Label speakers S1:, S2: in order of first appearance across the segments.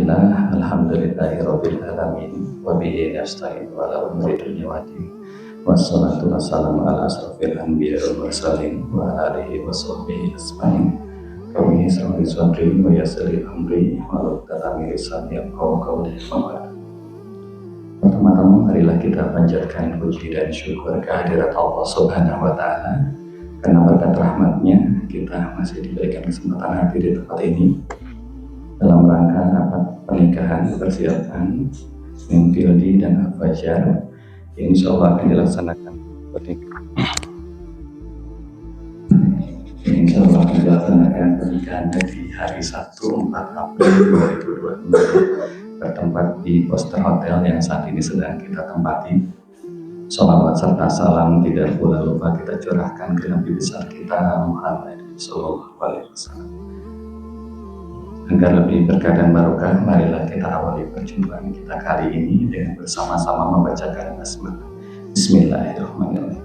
S1: Bismillah, alhamdulillahirabbil alamin, wa bihi nasta'in wa ala umuri dunya waddin. Wassalatu wassalamu ala asrofil anbiya wal mursalin wa ala alihi wa sahbihi ajmain. Rabbi shrah li sadri wa yassir li amri wa hlul lisani yafqahu qawli. Pertama-tama marilah kita panjatkan puji dan syukur kehadirat Allah Subhanahu wa taala karena berkat rahmatnya kita masih diberikan kesempatan hadir di tempat ini dalam rangka rapat pernikahan persiapan Mimpiodi dan Al-Fajar yang insya Allah akan dilaksanakan pernikahan di hari Sabtu 4 April 2022 bertempat di Poster Hotel yang saat ini sedang kita tempati. Sholawat serta salam tidak pula lupa kita curahkan ke Nabi besar kita Muhammad Sallallahu Alaihi Wasallam. Agar lebih berkah dan barokah, marilah kita awali perjumpaan kita kali ini dengan bersama-sama membacakan basmalah. Bismillahirrahmanirrahim.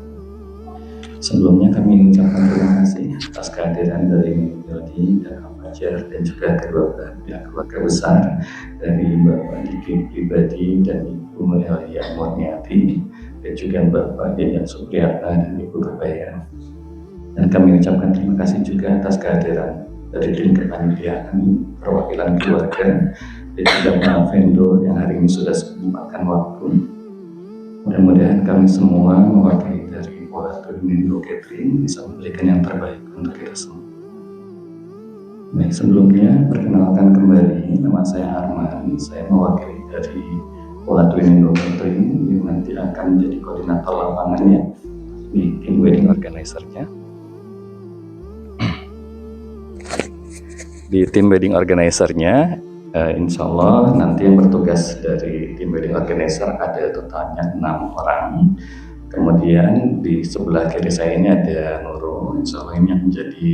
S1: Sebelumnya kami mengucapkan terima kasih atas kehadiran dari Mimpiodi dan Al-Fajar dan juga kedua belah pihak keluarga besar dari Bapak Diki Pribadi dan Ibu Elia Murniati dan juga Bapak Yayan Supriyatna dan Ibu Rubayan. Dan kami mengucapkan terima kasih juga atas kehadiran dari tim kepanitiaan, perwakilan keluarga, dan juga para vendor yang hari ini sudah menyempatkan waktu. Mudah-mudahan kami semua mewakili dari Polatur Indo Catering bisa memberikan yang terbaik untuk kita semua. Baik, sebelumnya perkenalkan kembali, nama saya Arman, saya mewakili dari Polatur Indo Catering yang nanti akan menjadi koordinator lapangannya di tim wedding organizer-nya. Di tim wedding organizer-nya, insya Allah nanti yang bertugas dari tim wedding organizer ada totalnya 6 orang. Kemudian di sebelah kiri saya ini ada Nurul, insya Allah ini yang menjadi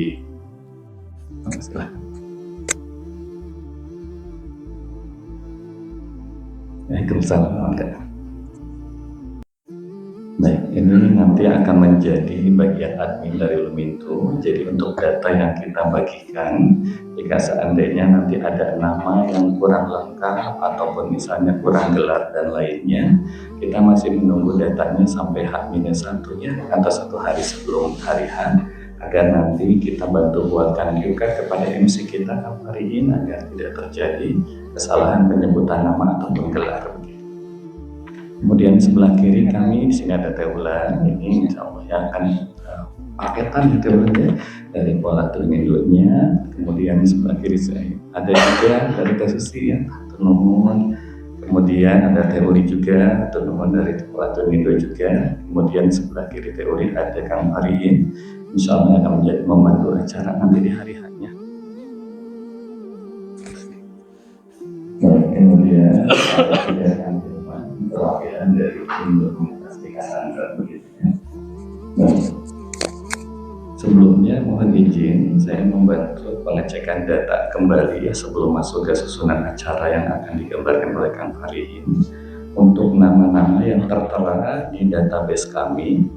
S1: Baik, ini nanti akan menjadi bagian admin dari Lumintu. Jadi untuk data yang kita bagikan, jika seandainya nanti ada nama yang kurang lengkap ataupun misalnya kurang gelar dan lainnya, kita masih menunggu datanya sampai H-1 ya, atau 1 hari sebelum hari H, agar nanti kita bantu buatkan juga kepada MC kita Kafarin agar tidak terjadi kesalahan penyebutan nama ataupun gelar. Kemudian sebelah kiri kami di sini ada Teulan, ini insya Allah yang akan paketan Teulannya dari Polatur Indo-nya. Kemudian di sebelah kiri saya ada juga dari Tesusi ya, Turnumun. Kemudian ada Teori juga, Turnumun dari Polatur Indo juga. Kemudian di sebelah kiri Teori ada Kang Fariin, insya Allah akan menjadi membantu acara nanti di hari hanya. Kemudian ada perwakilan dari tim dokumentasi dan begitu ya. Sebelumnya mohon izin saya membantu pengecekan data kembali ya sebelum masuk ke susunan acara yang akan digambarkan oleh Kang Fariin untuk nama-nama yang tertera di database kami.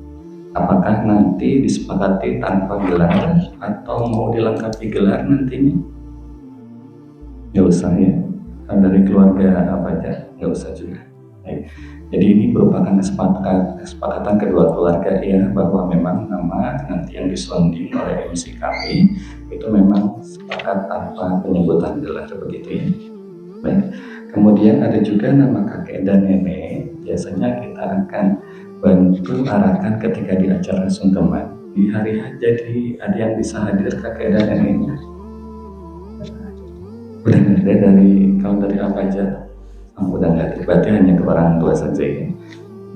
S1: Apakah nanti disepakati tanpa gelar atau mau dilengkapi gelar nantinya? Nggak usah ya. Dari keluarga apa aja nggak usah juga. Jadi ini merupakan kesepakatan kedua keluarga ya, bahwa memang nama nanti yang disonding oleh MC kami itu memang sepakat tanpa penyebutan gelar begitu ya. Baik. Kemudian ada juga nama kakek dan nenek, biasanya kita akan bantu arahkan ketika di acara sungkeman di hari H. Jadi ada yang bisa hadir kakek dan neneknya? Udah ada dari kalau dari apa aja? Udah nggak, berarti hanya ke orang tua saja ya.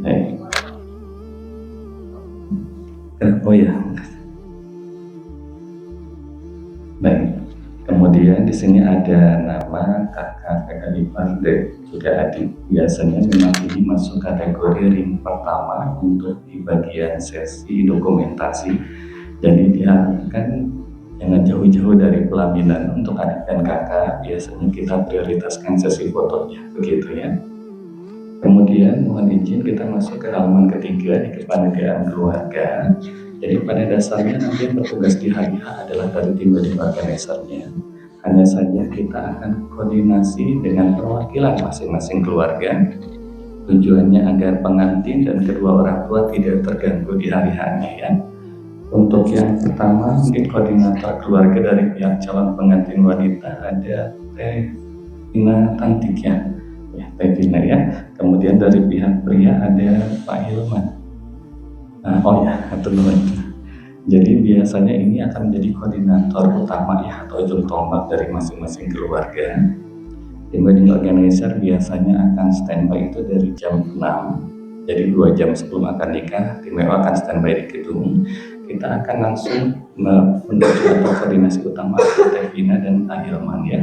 S1: Baik. Oh ya. Baik. Kemudian di sini ada nama kakak ipar dan juga adik. Biasanya memang ini masuk kategori ring pertama untuk di bagian sesi dokumentasi. Jadi diharapkan jangan jauh-jauh dari pelaminan. Untuk adik dan kakak biasanya kita prioritaskan sesi fotonya begitu ya. Kemudian mohon izin kita masuk ke halaman ketiga di kepanitiaan keluarga. Jadi pada dasarnya nanti yang bertugas di hari H adalah dari tim wedding organizer-nya. hanya saja kita akan koordinasi dengan perwakilan masing-masing keluarga. Tujuannya agar pengantin dan kedua orang tua tidak terganggu di hari hanya ya. Untuk yang pertama, mungkin koordinator keluarga dari pihak calon pengantin wanita ada Teh Vina Tantik ya, Teh Vina ya. Kemudian dari pihak pria ada Pak Hilman. Jadi biasanya ini akan menjadi koordinator utama ya, atau ujung tombak dari masing-masing keluarga. Tim wedding organizer biasanya akan standby itu dari jam 6. Jadi 2 jam sebelum akad nikah, tim WO akan standby di gedung. Kita akan langsung menuju atau koordinasi utama Teh Vina dan Ahilman ya.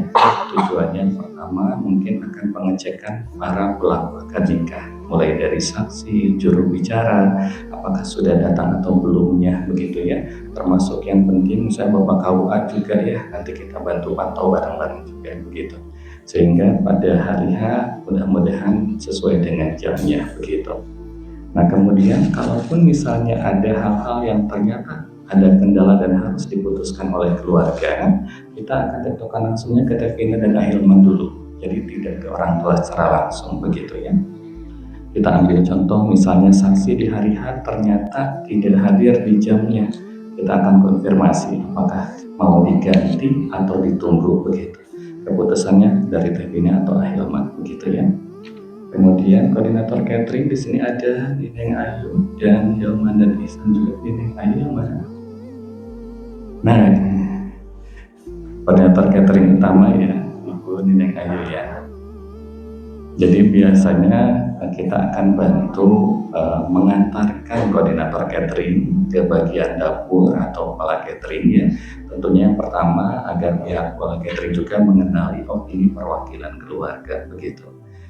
S1: Tujuannya pertama mungkin akan pengecekan para pelaku akad nikah, mulai dari saksi, juru bicara, apakah sudah datang atau belumnya begitu ya. Termasuk yang penting misalnya Bapak KUA juga ya, nanti kita bantu pantau bareng-bareng juga begitu. Sehingga pada hari H mudah-mudahan sesuai dengan jamnya begitu. Nah kemudian kalaupun misalnya ada hal-hal yang ternyata ada kendala dan harus diputuskan oleh keluarga, kita akan tentukan langsungnya ke Teh Vina dan Ahilman dulu. Jadi tidak ke orang tua secara langsung begitu ya. Kita ambil contoh misalnya saksi di hari H ternyata tidak hadir di jamnya. Kita akan konfirmasi apakah mau diganti atau ditunggu begitu. Keputusannya dari Teh Vina atau Ahilman begitu ya. Kemudian koordinator catering di sini ada Nineng Ayu dan Hilman dan Ihsan juga. Nineng Ayu yang mana? Nah, koordinator catering utama ya, Ibu Nineng Ayu ya. Jadi biasanya kita akan bantu mengantarkan koordinator catering ke bagian dapur atau kepala catering ya. Tentunya yang pertama agar pihak kepala catering juga mengenali ini perwakilan keluarga begitu.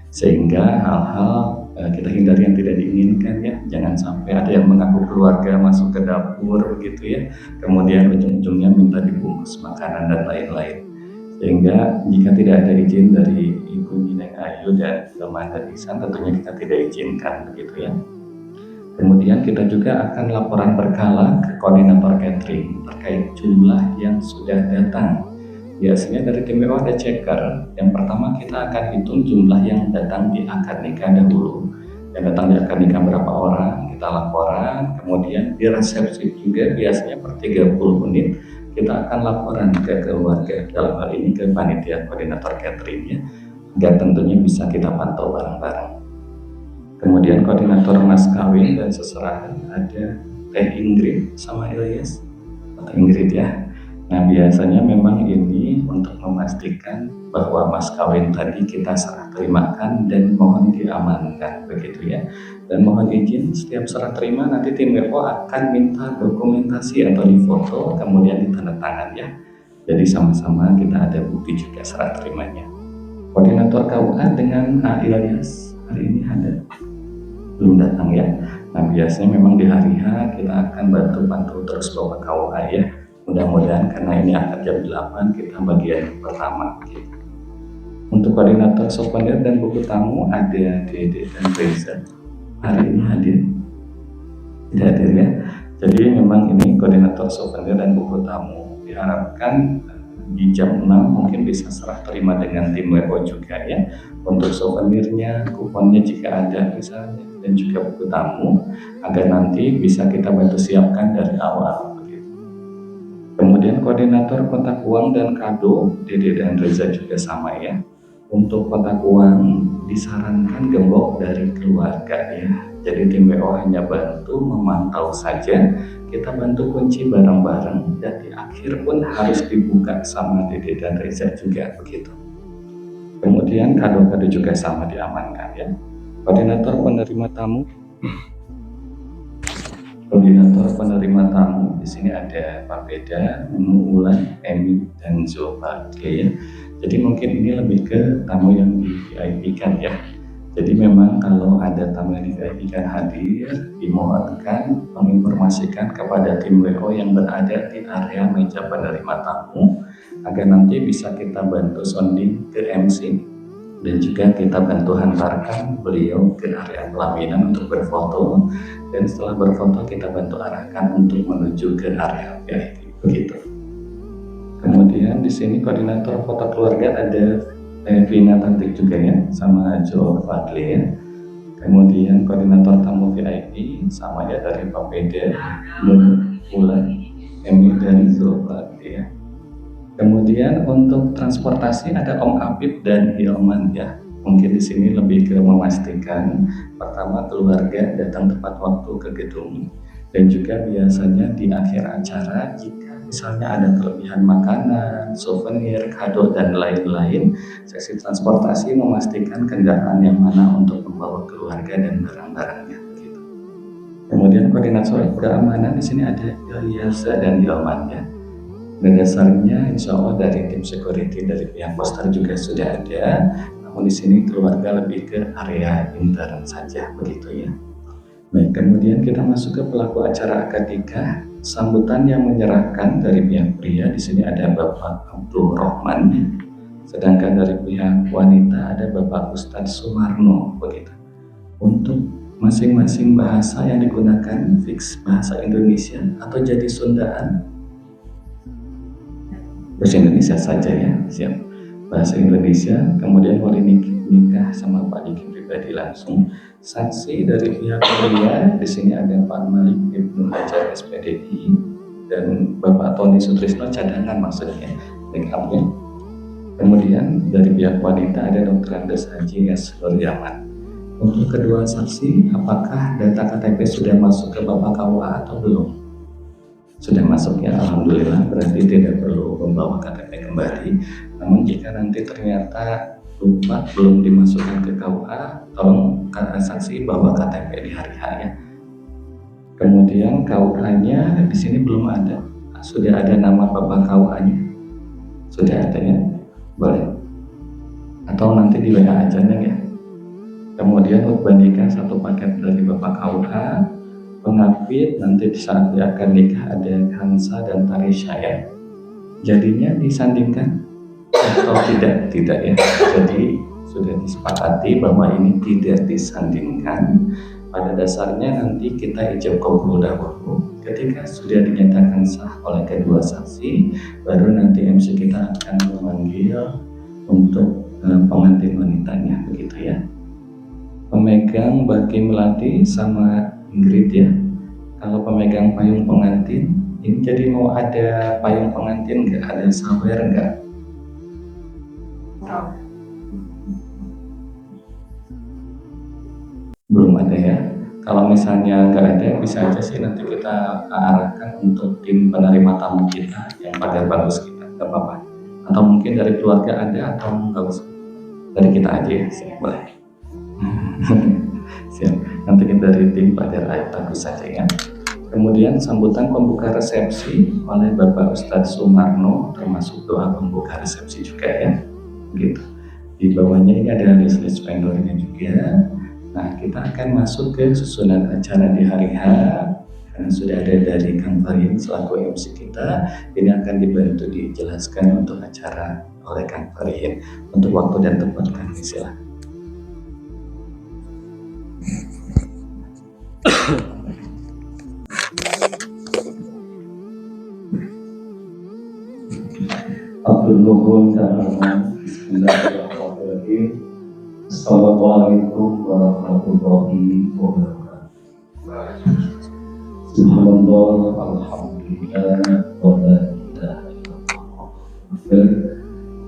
S1: Sehingga hal-hal kita hindari yang tidak diinginkan ya. Jangan sampai ada yang mengaku keluarga masuk ke dapur begitu ya. Kemudian ujung-ujungnya minta dibungkus makanan dan lain-lain. Sehingga jika tidak ada izin dari Ibu Nineng Ayu dan Hilman dan Ihsan, tentunya kita tidak izinkan begitu ya. Kemudian kita juga akan laporan berkala ke koordinator catering terkait jumlah yang sudah datang. Biasanya dari tim WO ada checker. Yang pertama kita akan hitung jumlah yang datang di akad nikah dahulu. Yang datang di akad nikah berapa orang, kita laporan. Kemudian di resepsi juga biasanya per 30 menit kita akan laporan ke keluarga, dalam hal ini ke panitia koordinator cateringnya, agar tentunya bisa kita pantau bareng-bareng. Kemudian koordinator mas kawin dan seserahan ada Teh Ingrid sama Ilyas. Teh Ingrid ya. Nah biasanya memang ini untuk memastikan bahwa mas kawin tadi kita serah terimakan dan mohon diamankan begitu ya. Dan mohon izin setiap serah terima nanti tim WO akan minta dokumentasi atau difoto kemudian ditandatangan ya. Jadi sama-sama kita ada bukti juga serah terimanya. Koordinator KUA dengan Ilyas hari ini ada belum datang ya. Nah biasanya memang di hari H kita akan bantu pantau terus Bapak KUA ya. Mudah-mudahan karena ini akad jam 8 kita bagian pertama gitu. Untuk koordinator souvenir dan buku tamu ada Dede dan Reza. Hari ini hadir? Tidak hadir ya. Jadi memang ini koordinator souvenir dan buku tamu diharapkan di jam 6 mungkin bisa serah terima dengan tim WO juga ya. Untuk souvenirnya, kuponnya jika ada misalnya, dan juga buku tamu agar nanti bisa kita bantu siapkan dari awal. Kemudian koordinator kotak uang dan kado, Dede dan Reza juga sama ya. Untuk kotak uang disarankan gembok dari keluarga ya. Jadi tim WO hanya bantu memantau saja, kita bantu kunci bareng-bareng dan di akhir pun harus dibuka sama Dede dan Reza juga begitu. Kemudian kado-kado juga sama diamankan ya. Koordinator penerima tamu. Koordinator penerima tamu di sini ada Pak Beda, Ulan, Emi, dan Zoba. Ya. Jadi mungkin ini lebih ke tamu yang di VIP-kan ya. Jadi memang kalau ada tamu yang di VIP-kan hadir, dimohonkan menginformasikan kepada tim WO yang berada di area meja penerima tamu agar nanti bisa kita bantu sounding ke MC. Dan juga kita bantu hantarkan beliau ke area pelaminan untuk berfoto, dan setelah berfoto kita bantu arahkan untuk menuju ke area VIP begitu. Kemudian Kemudian di sini koordinator foto keluarga ada Vina Tantik juga ya, sama Jo Fadli ya. Kemudian koordinator tamu VIP sama ya dari Pak Pede, Nur Bulan, Emi dan Zulfati ya. Kemudian untuk transportasi ada Om Apip dan Hilman ya. Mungkin di sini lebih ke memastikan pertama keluarga datang tepat waktu ke gedung, dan juga biasanya di akhir acara jika misalnya ada kelebihan makanan, souvenir, kado dan lain-lain, seksi transportasi memastikan kendaraan yang mana untuk membawa keluarga dan barang-barangnya. Gitu. Kemudian koordinator keamanan di sini ada Ilyasa dan Hilman ya. Pada dasarnya insya Allah dari tim security dari pihak poster juga sudah ada, namun di sini keluarga lebih ke area intern saja begitu ya. Baik, kemudian kita masuk ke pelaku acara akad nikah. Sambutan yang menyerahkan dari pihak pria di sini ada Bapak Abdul Rahman, sedangkan dari pihak wanita ada Bapak Ustadz Sumarno begitu. Untuk masing-masing bahasa yang digunakan fix bahasa Indonesia atau jadi Sundaan, bahasa Indonesia saja ya, siap. Bahasa Indonesia. Kemudian wali nikah sama Pak Diki pribadi langsung. Saksi dari pihak pria di sini ada Pak Malik Ibnu Hajar SPDI dan Bapak Tony Sutrisno cadangan maksudnya, backupnya. Kemudian dari pihak wanita ada Dr. Andes Haji S. Nuryaman. Untuk kedua saksi, apakah data KTP sudah masuk ke Bapak KUA atau belum? Sudah masuk ya, alhamdulillah, berarti tidak perlu membawa KTP kembali. Namun jika nanti ternyata lupa belum dimasukkan ke KUA, tolong saksi bawa KTP di hari H ya. Kemudian KUA-nya di sini belum ada, sudah ada nama Bapak KUA-nya, sudah ada ya, boleh. Atau nanti di WA aja ya. Kemudian khutbah nikah satu paket dari Bapak KUA. Pengapit nanti di saat dia akan nikah ada Hansa dan Tarisha ya. Jadinya disandingkan atau tidak ya. Jadi sudah disepakati bahwa ini tidak disandingkan. Pada dasarnya nanti kita ijab qabul dahulu. Ketika sudah dinyatakan sah oleh kedua saksi, baru nanti MC kita akan memanggil untuk pengantin wanitanya begitu ya. Pemegang bagi melati sama Ingrid ya. Kalau pemegang payung pengantin, ini jadi mau ada payung pengantin nggak? Ada sawer nggak? Belum ada ya. Kalau misalnya nggak ada, bisa aja sih nanti kita arahkan untuk tim penerima tamu kita yang pagar bagus kita, nggak apa-apa. Atau mungkin dari keluarga ada atau nggak usah. Dari kita aja ya, siap boleh. Siap. Nanti kita dari tim pagar bagus saja ya. Kemudian sambutan pembuka resepsi oleh Bapak Ustadz Sumarno, termasuk doa pembuka resepsi juga ya. Gitu. Di bawahnya ini ada list vendornya juga. Nah, kita akan masuk ke susunan acara di hari H. Karena sudah ada dari Kang Farin selaku MC kita, ini akan dibantu dijelaskan untuk acara oleh Kang Farin. Untuk waktu dan tempat kami silakan. Abdul Nuhun Karama. Bismillahirrahmanirrahim. Assalamualaikum warahmatullahi wabarakatuh. Subhanallah, alhamdulillah, wa la ilaha illallah.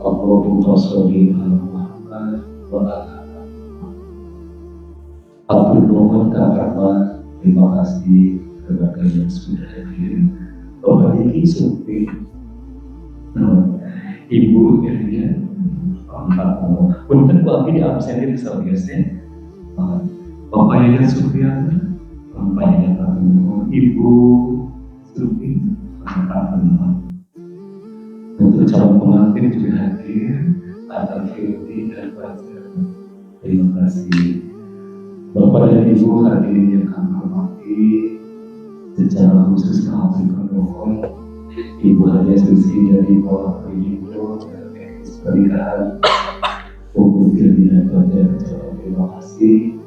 S1: Allahumma sholli ala Muhammad wa ala Abdul Nuhun Karama. Terima kasih kepada yang sudah hadir. Bapak Diki Sufi, Ibu ya, punten kok di absen di saudara Bapak Yaya Supriyana, Bapak Yaya Tamu, Ibu Sufi, untuk calon pengantin juga hadir, ada Firdi dan Fajar. Terima kasih Bapak dan Ibu hadirin yang kami hormati. Secara khusus kami mohon Ibu Haja Susi dari Bawah Rido dari pernikahan untuk Firdi dan Fajar. Terima kasih.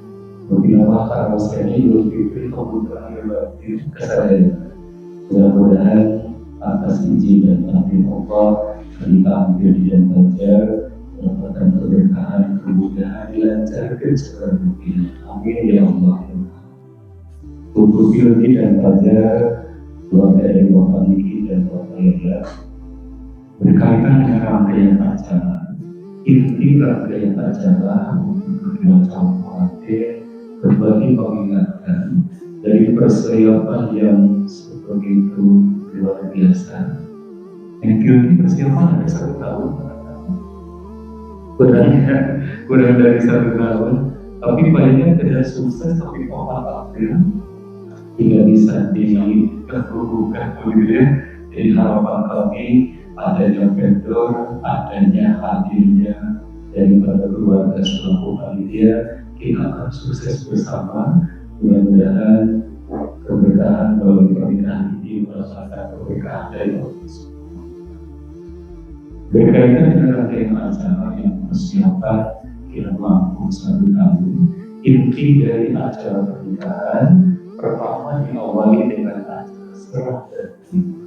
S1: Bagaimana karena saya Idul Fitri kebutuhan yang batin kesadaran. Mudah-mudahan atas izin dan takdir Allah Kami tampil di dan Fajar, mendapatkan keberkahan, kemudahan, dilancarkan segala rupiah. Amin ya Allah. Untuk Yudi dan Fajar, keluarga dari Bapak Niki dan Bapak Yaya, berkaitan dengan rangkaian acara. Inti rangkaian acara untuk kedua calon pengantin kembali mengingatkan dari persiapan yang begitu luar biasa. Yang ini persiapan ada 1 tahun, kurang dari 1 tahun, tapi banyak tidak sukses tapi 4 April tidak bisa dikeruhkan begitu ya. Jadi harapan kami adanya vendor, adanya hadirnya daripada keluarga selaku panitia, kita akan sukses bersama. Mudah-mudahan keberkahan melalui pernikahan ini merasakan keberkahan dari Allah. Berkaitan dengan rangkaian acara yang persiapan kira mampu 1 tahun, inti dari acara pernikahan pertama diawali dengan acara serah dan terima.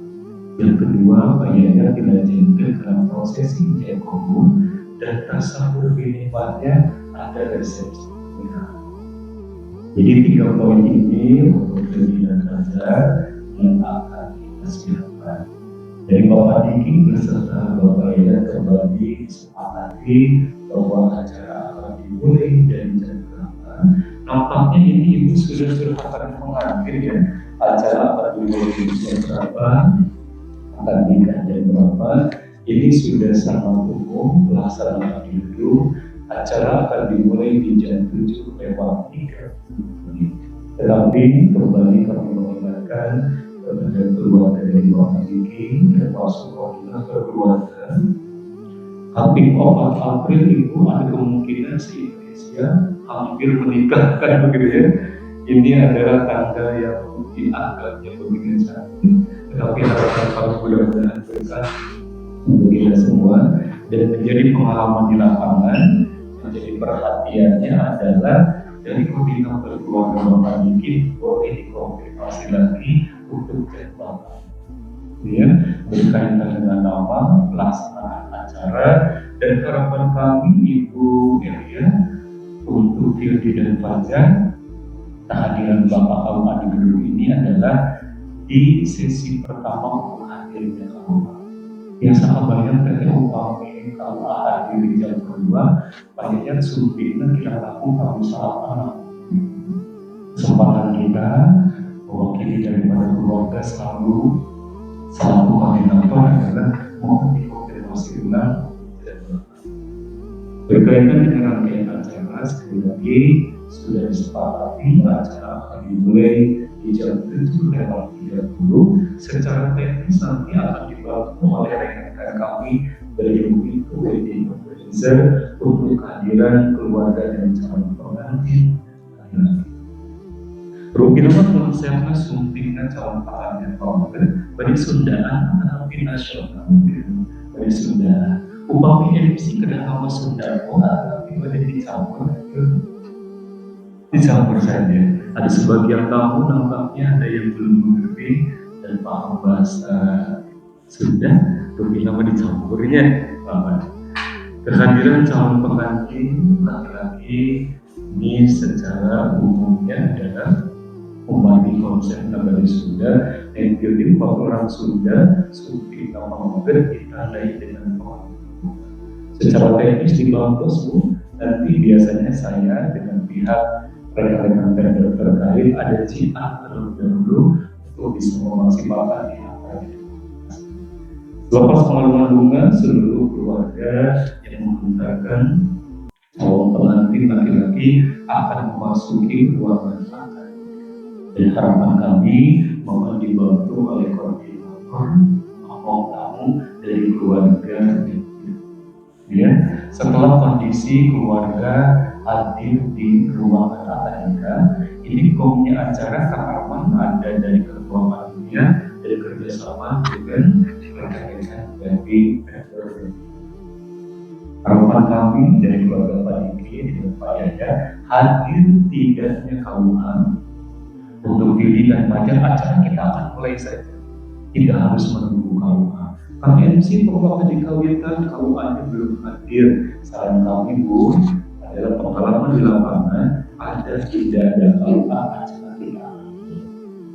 S1: Yang kedua, bayarnya dilanjutkan dalam prosesi jakobu dan tasawuf nikmatnya ada resepsi pernikahan. Jadi 3 poin ini untuk Jody dan Fajar yang akan kita siapkan. Dari Bapak Niki beserta Bapak Yaya kembali disepakati bahwa acara akan dimulai dari jam berapa. Nampaknya ini Ibu sudah berhasil mengambil ya, acara akan dimulai dari jam berapa, akan nikah jam berapa. Ini sudah sangat umum pelaksanaan dulu. Acara akan dimulai di jam 7:30. Tetapi kembali kami mengingatkan kepada keluarga dari Bapak Niki termasuk koordinator keluarga, hampir 4 April Ibu ada kemungkinan se-Indonesia hampir menikahkan begitu ya. Ini adalah tangga yang dianggapnya begitu cantik, tetapi harapan kami mudah-mudahan berkah untuk kita semua dan menjadi pengalaman di lapangan. Menjadi perhatiannya adalah dari koordinator keluarga Bapak Niki boleh dikonfirmasi lagi untuk jadwal ya, berkaitan dengan nama, pelaksanaan acara, dan harapan kami Ibu Elia untuk Yudi dan Fajar kehadiran Bapak Kaum Adik dulu ini adalah di sesi pertama untuk hadirnya kaum. Biasa banyak dari upami kalau hadir di jam kedua, banyaknya sumpina kita lakukan usaha kesempatan kita mewakili daripada keluarga selaku koordinator adalah mohon dikonfirmasi ulang berkaitan dengan rangkaian acara. Sekali lagi sudah disepakati acara akan dimulai di jam 7:30. Secara teknis nanti akan dibantu oleh rekan-rekan kami dari itu wedding organizer untuk kehadiran keluarga dan calon pengantin. Rupi nama konsepnya sumpingnya calon pengantin pengantin bagi Sundaan tapi nasional bagi Sunda. Upami MC kedatangan Sunda tapi boleh dicampur saja. Ada sebagian tamu nampaknya ada yang belum mengerti dan paham bahasa Sunda, Rupi nama dicampurnya. Kehadiran calon pengantin laki-laki ini secara umumnya adalah memiliki konsep dari Sunda dan jadi orang Sunda seperti nama mobil ditandai dengan pengantin. Secara teknis dibantu nanti biasanya saya dengan pihak rekan-rekan vendor terkait ada jiat terlebih dahulu untuk bisa memaksimalkan pihak. Selepas pengalaman bunga, seluruh keluarga yang menggunakan calon pengantin laki-laki akan memasuki ruangan makan. Dan harapan kami mohon dibantu oleh koordinator tamu dari keluarga. Ya, setelah kondisi keluarga hadir di ruangan akad, ini komnya acara Kak Arman ada dari ketua panitia dari kerjasama dengan rekan-rekan dari vendor. Harapan kami dari keluarga Pak Niki dan Pak Yaya hadir tidaknya kauman untuk pilih dan pajak acara kita akan mulai saja. Tidak harus menunggu kauman. Kami MC pokoknya dikawinkan, kalau aja belum hadir. Saran kami Bu adalah pengalaman di lapangan ada tidak ada KUA acara kita.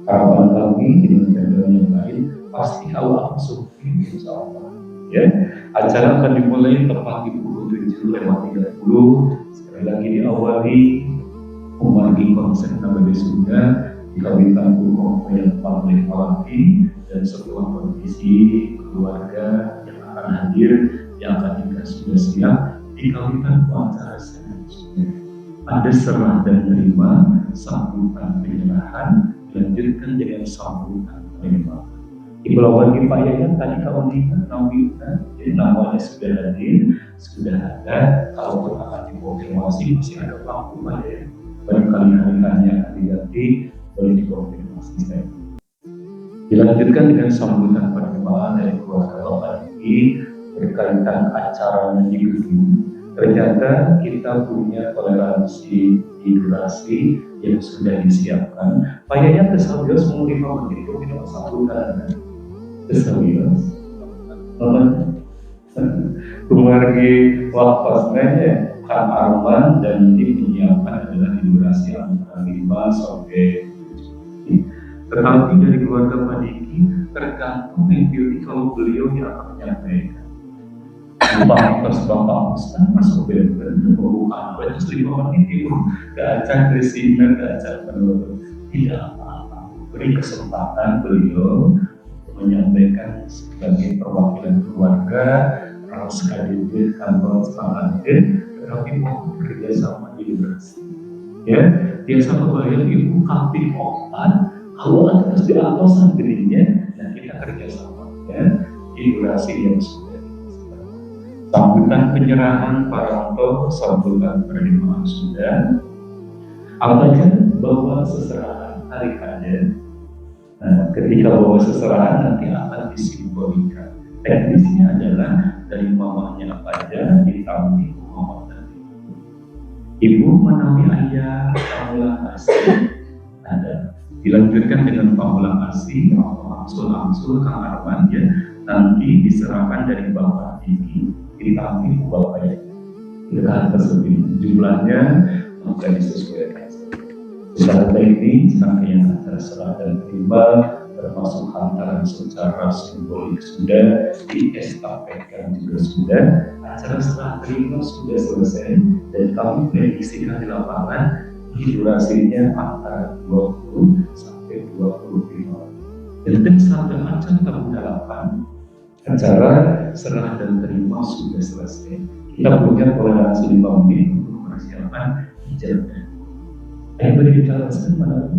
S1: Harapan kami dengan jadwal yang lain pasti KUA masuk insya Allah. Ya, acara akan dimulai tepat di pukul 7:30. Sekali lagi diawali memiliki konsep nama sudah dikawinkan pukul yang paling lagi dan sebuah kondisi keluarga yang akan hadir yang akan nikah sudah siap dikawinkan acara selanjutnya. Ada serah dan terima, sambutan penyerahan, dilanjutkan dengan sambutan terima. Ibu lagi Pak Yayan tadi kalau nikah nawita, jadi namanya sudah hadir, sudah ada. Kalau akan dikonfirmasi masih ada waktu Pak Yayan. Barangkali hari-harinya akan diganti, boleh dikonfirmasi saya. Dilanjutkan dengan sambutan perkembangan dari keluarga Bapak ini berkaitan acara di gedung. Ternyata kita punya toleransi di durasi yang sudah disiapkan. Pak Yayan kesabios mau 5 menit itu minum sambutan. Kesabios. Keluarga wafasnya Kang Arman dan tim menyiapkan adalah di durasi antara 5 sampai 7. Tetapi dari keluarga Pak Diki tergantung yang kalau beliau yang akan menyampaikan. Bapak Ustaz masuk benar bukan banyak 5 menit itu gak akan resina, gak akan menurut, tidak apa-apa. Beri kesempatan beliau menyampaikan sebagai perwakilan keluarga harus KDP kantor selanjutnya, tetapi mohon kerjasama di durasi. Ya, biasa kebayang ibu kaping 4 kalau harus di atasan gedenya dan kita kerjasama ya di durasi yang sudah sambutan penyerahan paranto, sambutan penerimaan sudah. Apakah bahwa seserahan hari ada? Nah, ketika bawa seserahan nanti akan disimbolkan. Teknisnya adalah dari mamanya apa aja ditampi mama tadi. Ibu menawi ayah pamulang asih ada. Dilanjutkan dengan pamulang asih atau angsul Kang Arman ya. Nanti diserahkan dari Bapak Diki ditampi Bapak ya. Kita tersebut jumlahnya maka disesuaikan. Secara teknis rangkaian antara serah dan terima termasuk hantaran secara simbolik sudah diestafetkan juga sudah, acara serah terima sudah selesai dan kami prediksikan di lapangan di durasinya antara 20 sampai 25 dan sampai macam tahun 8 acara serah dan terima sudah selesai. Kita punya toleransi 5 menit untuk persiapan ijazah. Yang berbicara mana?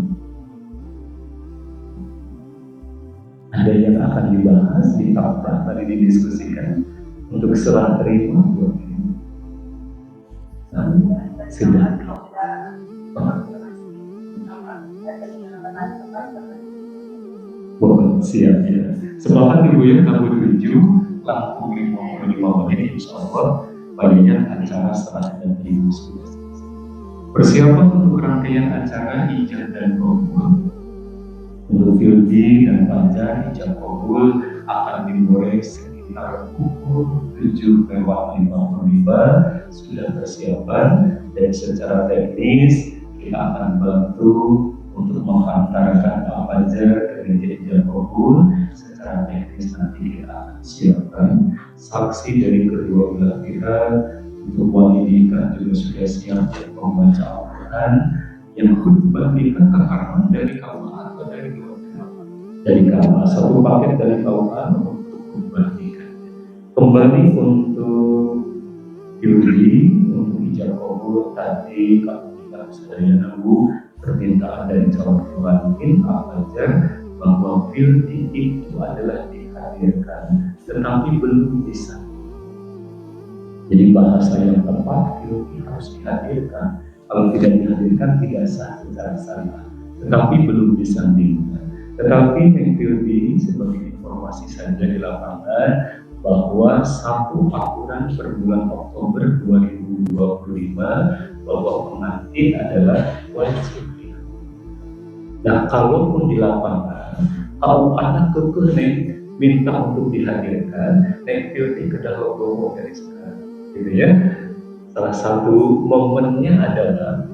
S1: Ada yang akan dibahas di rapat tadi didiskusikan untuk serah terima buat ini. Sudah. Siap ya. Semangat ibu ya tahun 7 lampu 55 menit insya Allah bagian acara serah dan terima sudah. Persiapan untuk rangkaian acara ijab dan kabul untuk Fildi dan Fajar ijab kabul akan dimulai sekitar pukul 7:55 sudah persiapan dan secara teknis kita akan bantu untuk menghantarkan Pak Fajar ke gereja ijab kabul. Secara teknis nanti kita akan siapkan saksi dari kedua belah pihak. Untuk wali nikah juga sudah siap membaca Al-Quran yang khutbah nikah terharam dari KUA atau dari keluarga. Dari KUA, satu paket dari KUA untuk khutbah nikah. Kembali untuk Yudi, untuk ijab kabul tadi kalau kita sudah nunggu permintaan dari calon pengantin Pak Fajar bahwa Yudi itu adalah dihadirkan, tetapi belum bisa. Jadi bahasa yang tepat Fildi harus dihadirkan. Kalau tidak dihadirkan tidak sah secara syariat. Tetapi belum disandingkan. Tetapi Fildi sebagai informasi saja di lapangan bahwa satu aturan per bulan Oktober 2025 bahwa pengantin adalah wajib. Nah, kalaupun di lapangan kalau anak kekeh minta untuk dihadirkan nek Fildi kedah logowo dari sekarang, gitu ya. Salah satu momennya adalah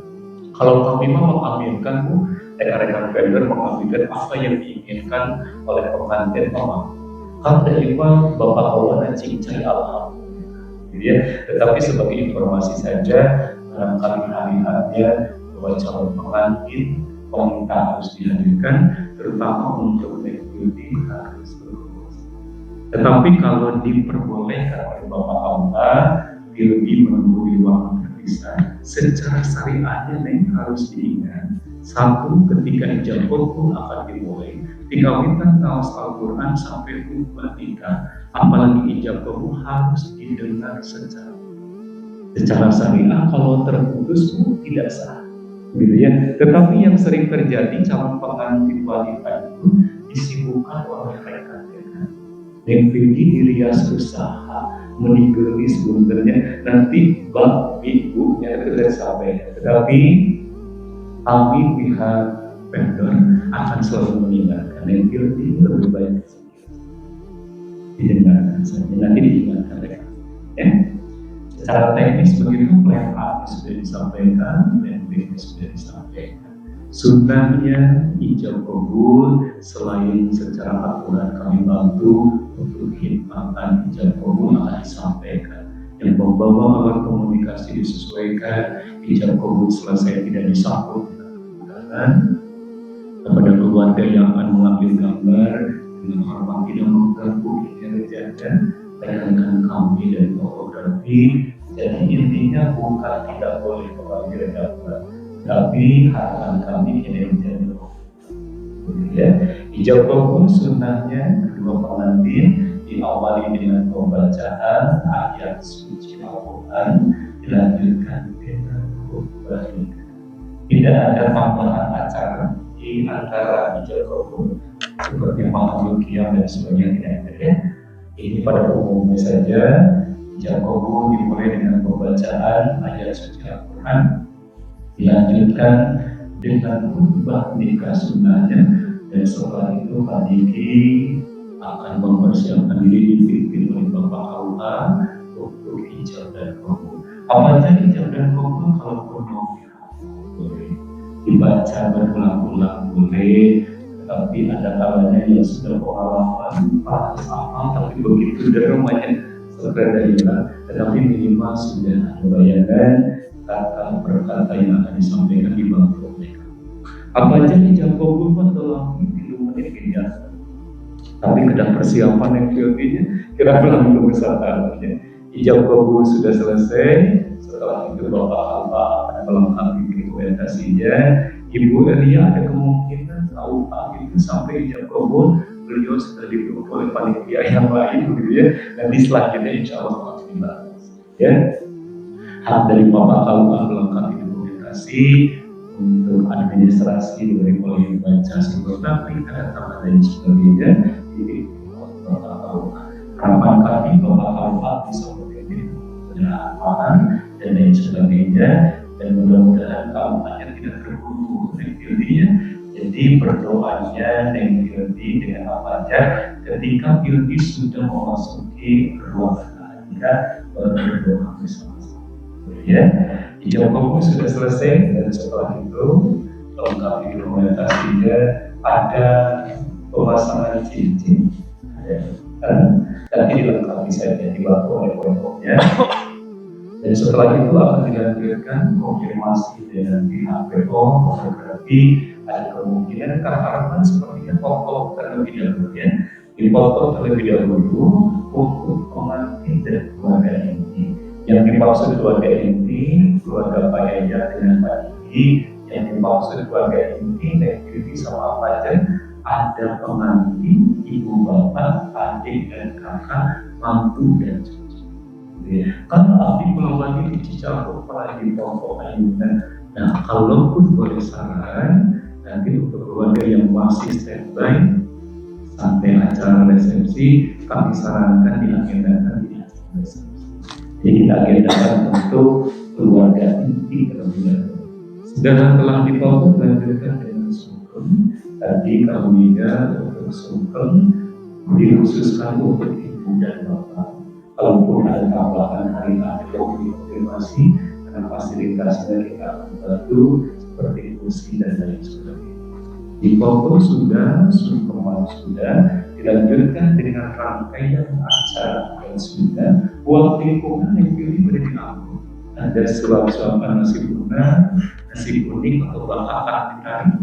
S1: kalau kami mengaminkan Bu, rekan-rekan vendor mengaminkan apa yang diinginkan oleh pengantin mama. Kan terima Bapak Awana cincai alhamdulillah, gitu ya. Tetapi sebagai informasi saja, barangkali hari-harinya bahwa calon pengantin peminta harus dihadirkan, terutama untuk deputi harus berurus. Tetapi kalau diperbolehkan oleh Bapak Allah, lebih menunggu di ruangan terpisah, secara syariahnya Neng harus diingat. Satu, ketika ijab kabul akan dimulai, dikawinkan kaos Al-Quran sampai khutbah nikah, apalagi ijab kabul harus didengar secara syariah. Kalau terputus tidak sah, gitu ya. Tetapi yang sering terjadi calon pengantin wanita itu disibukkan oleh rekan-rekan yang pergi dirias usaha meninggali sebenarnya nanti bab ibunya tidak sampai, tetapi kami pihak vendor akan selalu mengingatkan yang ini lebih baik didengarkan saja, nanti diingatkan mereka ya. Secara teknis begitu plan A sudah disampaikan, plan B sudah disampaikan. Sunnahnya ijab kabul selain secara aturan kami bantu untuk khidmatan ijab kabul akan disampaikan. Yang membawa alat komunikasi disesuaikan, ijab kabul selesai tidak disambut dengan kepada keluarga yang akan mengambil gambar dengan hormat tidak mengganggu kinerja rekan-rekan kami dari fotografi. Jadi intinya bukan tidak boleh mengambil gambar, tapi harapan kami kinerja ya. Ijab kabul sunnahnya kedua pengantin diawali dengan pembacaan ayat suci Al-Quran, dilanjutkan dengan khutbah. Tidak ada tambahan acara di antara ijab kabul seperti malam qiyam dan sebagainya, tidak ada ya. Ini pada umumnya saja ijab kabul dimulai dengan pembacaan ayat suci Al-Quran, dilanjutkan dengan khutbah nikah sunnahnya, dan setelah itu Pak Diki akan mempersiapkan diri dipimpin oleh Bapak Aula untuk ijab dan kabul. Apa saja ijab dan kabul? Kalau mau boleh dibaca berulang-ulang boleh, tetapi ada kalanya yang sudah pengalaman apa tapi begitu dermanya sekedar hilang, tetapi minimal sudah ada bayangan kata per kata yang akan disampaikan di bangku mereka. Apa aja ijab kabul telah di menit biasa, tapi kedang persiapan yang filmnya kira-kira untuk wisataannya. Ijab kabul sudah selesai, setelah itu Bapak Alfa akan melengkapi dokumentasinya. Ibu Elia ada kemungkinan tahu Pak itu sampai ijab kabul beliau sudah didukung oleh panitia yang lain, gitu ya. Nanti selanjutnya insya Allah akan dibahas ya. Hak dari Bapak Alfa melengkapi dokumentasi untuk administrasi diberi oleh baca sempurna, ada tambah dan sebagainya. Jadi Bapak Alfa, harapan kami Bapak Alfa bisa memiliki penerapan dan lain sebagainya, dan mudah-mudahan kampanye tidak terburu-buru dirinya. Jadi berdoanya dengan diri dengan apa aja ketika diri sudah memasuki ruangan kita berdoa bersama-sama ya. Ijab kabul sudah selesai, dan setelah itu lengkapi dokumentasinya, ada pemasangan cincin, nanti dilengkapi saja dibantu oleh pokoknya. Dan setelah itu akan dilanjutkan konfirmasi dengan pihak PO fotografi. Ada kemungkinan harapan sepertinya foto terlebih dahulu ya, dipoto terlebih dahulu untuk pengantin dan keluarga inti. Yang dimaksud keluarga inti, keluarga Pak Yaya dengan Pak Diki. Yang dimaksud keluarga inti, Nek Diki sama Pak Jen, ada pengantin, ibu bapak, adik dan kakak, mantu dan cucu. Kan abdi belum lagi dicicil kepala di pokok ayunan. Nah, kalaupun boleh saran, nanti untuk keluarga yang masih standby sampai acara resepsi, kami sarankan diagendakan di acara resepsi. Jadi kita agendakan untuk keluarga inti terlebih dahulu. Sedangkan telah dipotong, lanjutkan dengan sungkem. Tadi kami untuk sungkem dikhususkan untuk ibu dan bapak. Kalaupun ada tambahan hari akhir konfirmasi karena fasilitasnya kita akan bantu seperti kursi dan lain sebagainya. Di foto sudah, sungkeman sudah, dilanjutkan dengan rangkaian acara yang sudah, buat lingkungan yang pilih beri aku. Ada suap-suapan nasi bunga, nasi kuning atau bakar ditarik,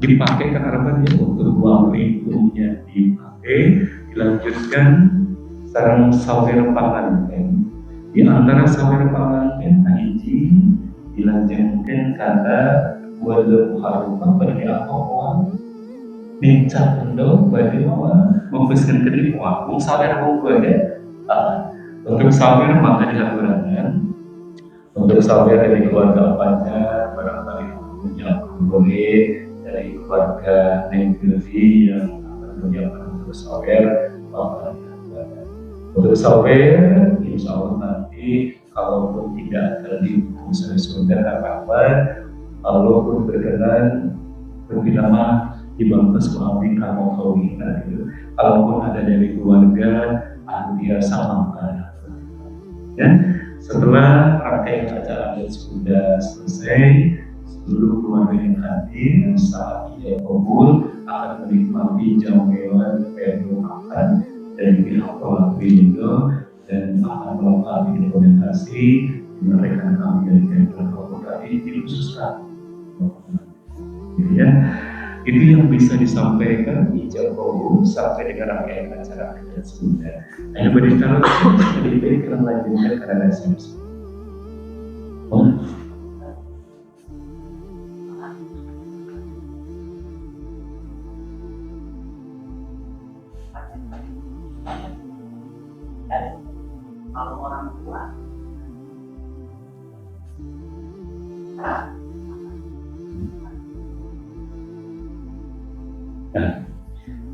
S1: dipakai karena apa dia untuk uang lingkungnya dipakai, dilanjutkan sarang sawer panganten. Di antara sawer panganten hiji dilanjutkan kata walau harupa bagi apa bincang endo bagi apa membesarkan kediri uang sawer uang ya. Untuk sawer maka dilakukan untuk sawer dari keluarga apanya barangkali punya boleh dari keluarga Nenggevi yang akan menyiapkan untuk sawer untuk sawer insya Allah nanti kalaupun tidak ada di buku saudara apa kalaupun berkenan lebih lama dibantu suami kamu kawina gitu. Kalaupun ada dari keluarga dia sama ya. Setelah rangkaian acara sudah selesai, seluruh keluarga yang hadir saat ia kabul akan menikmati jamuan penuh makan dari pihak pelaku itu dan akan melakukan implementasi dengan rekan kami dari Kementerian Kabul tadi dikhususkan. Ya, itu yang bisa disampaikan di Jawa sampai dengan rangkaian acara kita sudah. Hanya beritahu jadi kita lanjutkan karena resepsi.
S2: Kalau orang tua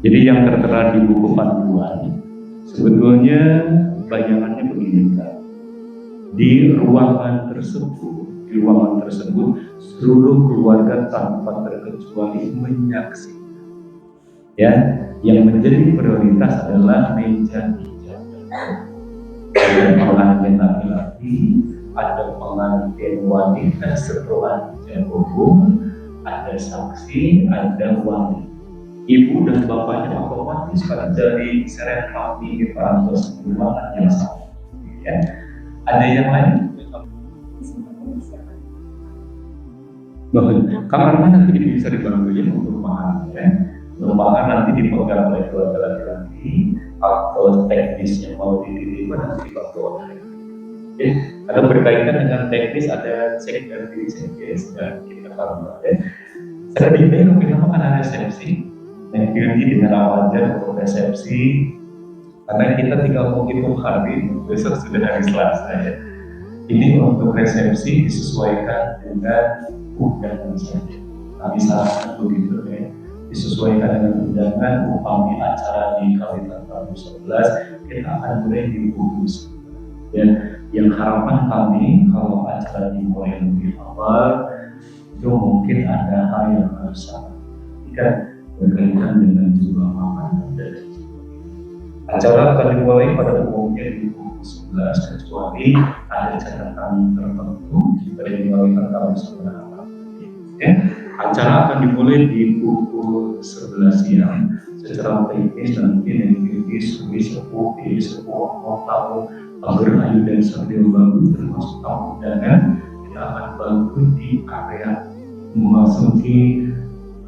S1: jadi yang tertera di buku panduan sebetulnya bayangannya begini kan. Di ruangan tersebut seluruh keluarga tanpa terkecuali menyaksikan. Ya, yang menjadi prioritas adalah meja hijau. Ada pengantin laki-laki, ada pengantin wanita setelah jagung, ada saksi, ada wanita. Ibu dan bapaknya otomatis pada dari seret kami para ruangan yang sama. Ya. Ada yang lain? Kamar mana nanti bisa dibantu ya untuk makan ya. Untuk makan nanti dipegang oleh keluarga laki-laki atau teknisnya mau dititipkan nanti dibantu oleh. Oke, kalau berkaitan dengan teknis ada cek dan recheck dan kita tambah ya. Saya detail kenapa kan resepsi. Yang dengan wajar untuk resepsi karena kita tinggal menghitung hari besok sudah hari Selasa ya. Ini untuk resepsi disesuaikan dengan undangan saja. Kami sarankan begitu ya. Disesuaikan dengan undangan upami acara di Kawitan tahun 11 kita akan mulai di pukul 9 ya. Yang harapan kami kalau acara dimulai lebih awal itu mungkin ada hal yang harus diperhatikan berkaitan dengan jumlah makanan dan acara akan dimulai pada umumnya di pukul 11 kecuali ada catatan tertentu jika dimulai tahun sebenarnya. Ya, acara akan dimulai di pukul 11 siang. Secara teknis nanti dari sepuh tamu Pagar Ayu dan Satrio Baru termasuk tamu undangan kita akan bantu di area memasuki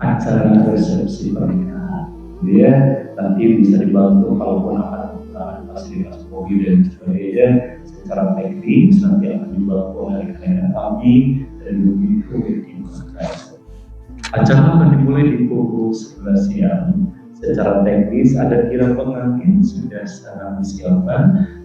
S1: acara resepsi pernikahan. Dia nanti bisa dibantu kalaupun akan menggunakan fasilitas mobil dan sebagainya secara teknis nanti akan dibantu oleh rekan kami dari Lumiku di Makassar. Acara akan dimulai di pukul 11 siang. Secara teknis ada kira pengantin sudah sangat disiapkan.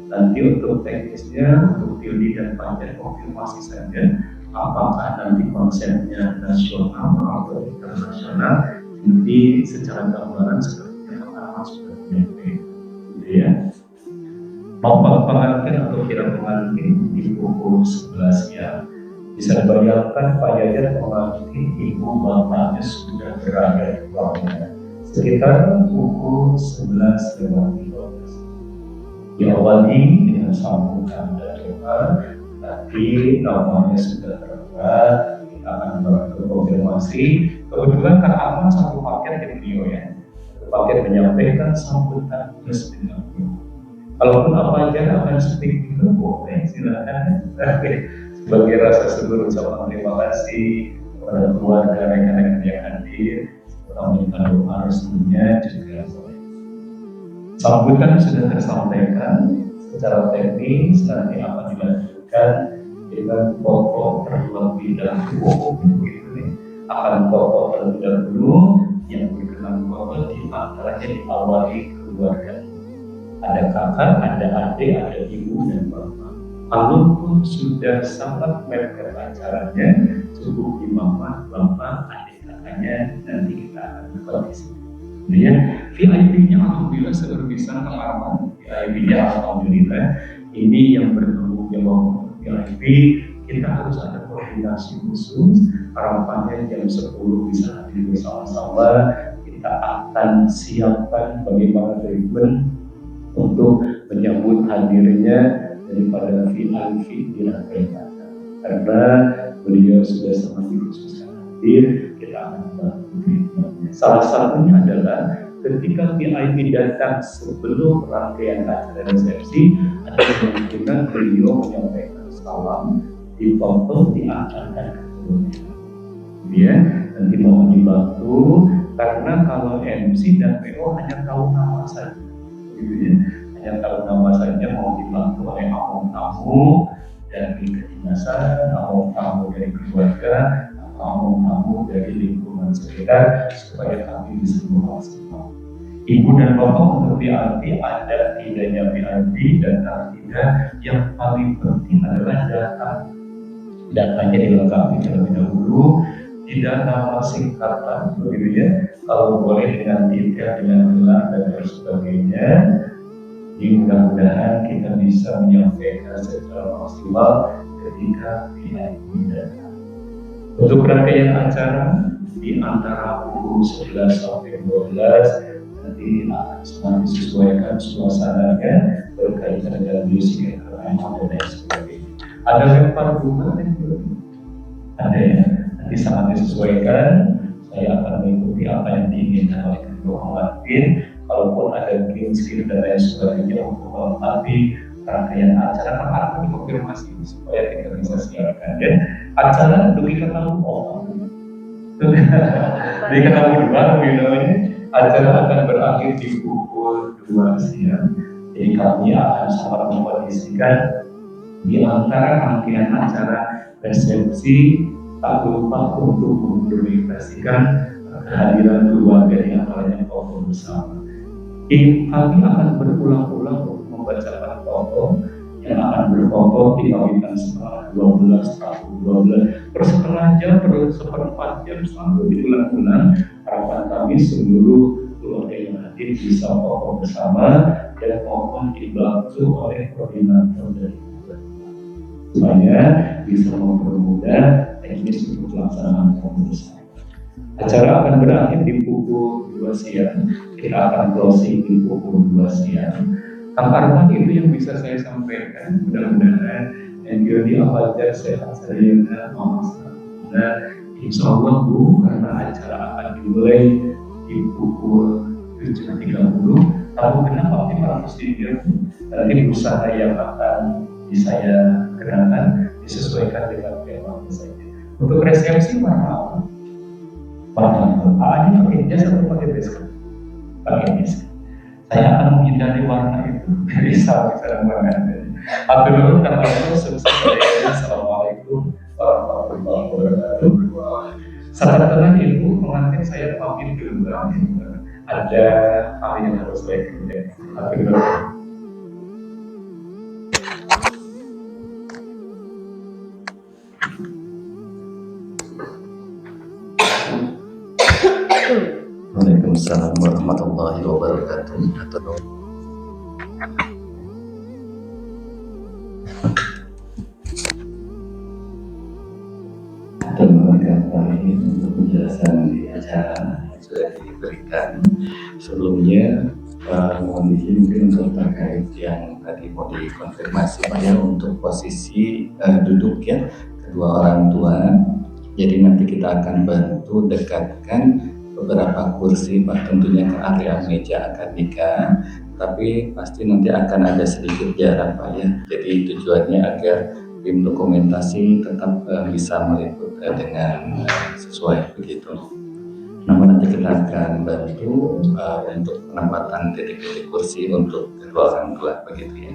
S1: Nanti untuk teknisnya untuk Tildi dan Panjang konfirmasi saja apakah nanti konsepnya nasional atau internasional. Jadi secara gambaran sepertinya pengalaman sudah menyampaikan gitu ya. Bapak pengantin atau kira pengantin di pukul 11 siang. Bisa dibayangkan Pak Yaya pengantin ibu bapaknya sudah berada di ruangan sekitar pukul 11.15. Diawali dengan sambutan dan doa. Nanti namanya sudah terbuat, kita akan berkonfirmasi. Kebetulan Kak Ahmad satu paket di beliau ya, paket menyampaikan sambutan plus dengan beliau. Kalaupun apa aja akan speak itu boleh, silakan. Sebagai rasa seluruh ucapan terima kasih kepada keluarga rekan-rekan yang hadir, meminta doa restunya juga boleh. Sambutan sudah tersampaikan secara teknis, nanti akan dilanjutkan dengan pokok terlebih dahulu. Akan pokok terlebih dahulu yang berkenan pokok di antaranya diawali keluarga. Ada kakak, ada adik, ada ibu dan bapak. Alun pun sudah sangat mepet acaranya, cukup di mama, bapak, adik kakaknya, nanti kita akan berkondisi. Ya, VIP-nya alhamdulillah seperti Kang Arman, VIP-nya alhamdulillah. Ini yang bertanggung jawab VIP, kita harus ada koordinasi khusus. Harapannya jam 10 bisa hadir bersama-sama. Kita akan siapkan bagaimana treatment untuk menyambut hadirnya daripada VIP di Lantai. Karena beliau sudah sangat dikhususkan hadir, kita akan bantu treatmentnya. Salah satunya adalah ketika VIP datang sebelum rangkaian acara resepsi, ada kemungkinan beliau menyampaikan salam, dipotong, diangkatkan ke turunnya. Ya, nanti mohon dibantu karena kalau MC dan PO hanya tahu nama saja, gitu ya. Hanya tahu nama saja, mohon dibantu oleh tamu dari kedinasan, tamu dari keluarga, tamu dari lingkungan sekitar supaya kami bisa memaksimalkan. Ibu dan bapak untuk VIP ada tidaknya VIP dan tidak, yang paling penting adalah data. Datanya dilengkapi terlebih dahulu, tidak nama singkatan, begitu ya. Kalau boleh dengan detail, dengan gelar dan sebagainya. Mudah-mudahan kita bisa menyampaikan secara maksimal ketika VIP datang. Untuk rangkaian acara di antara pukul 11 sampai 12 nanti akan sangat disesuaikan suasananya berkaitan dengan musik yang keren dan lain sebagainya. Ada lempar bunga dan belum? Ada ya. Nanti sangat disesuaikan. Saya akan mengikuti apa yang diinginkan oleh kedua pengantin. Kalaupun ada green screen dan lain sebagainya untuk melengkapi rangkaian acara, akan dikonfirmasi supaya kita bisa siapkan. Ya. Acara Duki Ketemu Duki Ketemu 2 namanya. Acara akan berakhir di pukul 2 siang. Jadi kami akan sangat mengkondisikan di antara rangkaian acara resepsi, tak lupa untuk memprioritaskan kehadiran keluarga yang antaranya tokoh bersama. Kami akan berulang-ulang untuk membacakan tokoh yang akan bertokoh di kawitan setelah 12 tahun 12 per setengah jam, per seperempat jam selalu diulang-ulang. Harapan kami seluruh keluarga yang hadir bisa tokoh bersama dan mohon dibantu oleh koordinator dari keluarga supaya bisa mempermudah teknis untuk pelaksanaan tokoh bersama. Acara akan berakhir di pukul 2 siang. Kita akan closing di pukul 2 siang. Kang Arman itu yang bisa saya sampaikan. Mudah-mudahan yang di aja sehat saya dan insya Allah Bu, karena acara akan dimulai di pukul 7.30. Tahu kenapa harus didiam? Nanti usaha yang akan saya kenakan disesuaikan dengan tema saja. Untuk resepsi mana? Warna pakai jas atau pakai jas? Pakai jas. Saya akan menghindari warna itu dari sarung warna. Aku dulu karena itu sukses. Assalamualaikum warahmatullahi wabarakatuh. Setelah itu pengantin saya pamit dulu. Ada hal yang harus saya kerjakan. Aku dulu. Waalaikumsalam warahmatullahi wabarakatuh. Terima kasih. ini untuk penjelasan di acara yang sudah diberikan. Sebelumnya mohon izin mungkin untuk terkait yang tadi mau dikonfirmasi Pak ya, untuk posisi duduk ya kedua orang tua. Jadi nanti kita akan bantu dekatkan beberapa kursi Pak, tentunya ke area meja akademika, tapi pasti nanti akan ada sedikit jarak Pak ya. Jadi tujuannya agar tim dokumentasi tetap bisa meliput dengan sesuai begitu. Namun nanti kita akan bantu untuk penempatan titik-titik kursi untuk kedua orang tua begitu ya.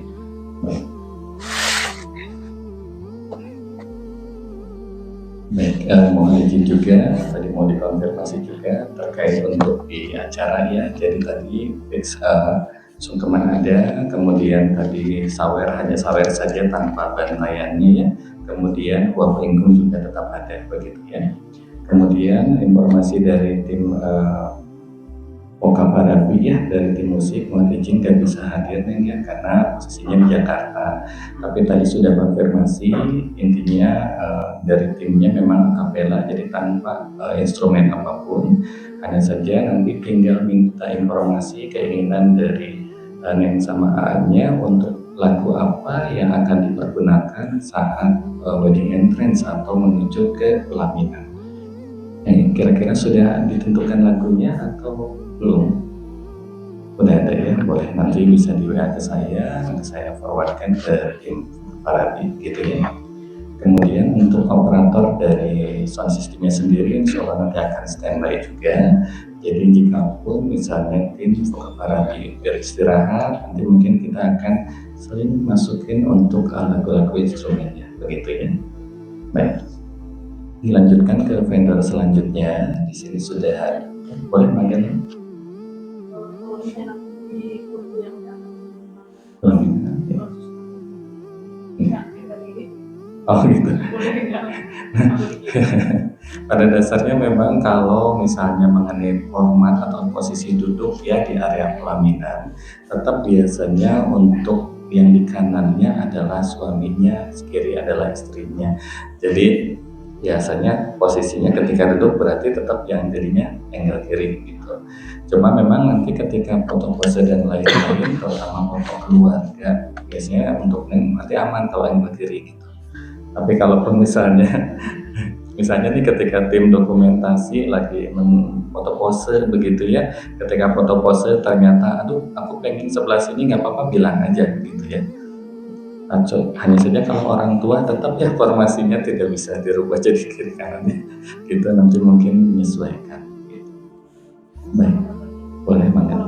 S1: Baik, mohon izin juga tadi mau dikonfirmasi juga terkait untuk di acara ya. Jadi tadi sungkeman ada, kemudian tadi hanya sawer saja tanpa bantaiannya ya. Kemudian uap lingkung juga tetap ada begitu ya. Kemudian informasi dari tim Pokaparapi ya, dari tim musik mohon izin gak bisa hadir nih ya karena posisinya di Jakarta. Tapi tadi sudah konfirmasi, intinya dari timnya memang akapela, jadi tanpa instrumen apapun. Hanya saja nanti tinggal minta informasi keinginan dari Neng sama A-nya untuk lagu apa yang akan dipergunakan saat wedding entrance atau menuju ke pelaminan. Kira-kira sudah ditentukan lagunya atau belum? Udah ada ya, boleh nanti bisa di WA ke saya, nanti saya forwardkan ke tim Parabi gitu ya. Kemudian untuk operator dari sound systemnya sendiri, insya Allah nanti akan standby juga. Jadi jika pun misalnya tim Parabi beristirahat, nanti mungkin kita akan sering masukin untuk lagu-lagu instrumennya, begitu ya. Baik. Dilanjutkan ke vendor selanjutnya. Di sini sudah boleh magang. Oh gitu. Pada dasarnya memang kalau misalnya mengenai format atau posisi duduk ya di area pelaminan, tetap biasanya untuk yang di kanannya adalah suaminya, kiri adalah istrinya. Jadi biasanya posisinya ketika duduk berarti tetap yang dirinya angle kiri gitu. Cuma memang nanti ketika foto pose dan lain-lain, terutama foto keluarga, biasanya untuk nanti aman kalau angle kiri gitu. Tapi kalaupun misalnya nih ketika tim dokumentasi lagi foto pose begitu ya, ketika foto pose ternyata aduh aku pengen sebelah sini, nggak apa-apa bilang aja gitu ya. Hanya saja kalau orang tua tetap ya formasinya tidak bisa dirubah jadi kiri kanannya gitu, nanti mungkin menyesuaikan gitu. Baik, boleh banget.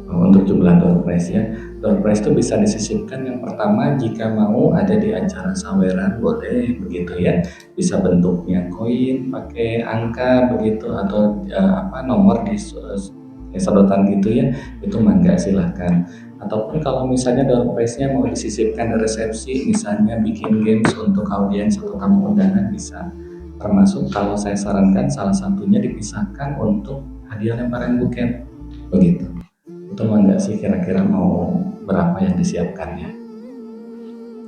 S1: Untuk jumlah door prize ya, door prize itu bisa disisipkan yang pertama jika mau ada di acara saweran boleh begitu ya, bisa bentuknya koin pakai angka begitu atau nomor di sedotan gitu ya, itu mangga silahkan. Ataupun kalau misalnya door prize-nya mau disisipkan di resepsi, misalnya bikin games untuk audiens atau tamu undangan bisa. Termasuk kalau saya sarankan salah satunya dipisahkan untuk hadiah lemparan buket begitu. Itu mangga sih, kira-kira mau berapa yang disiapkannya?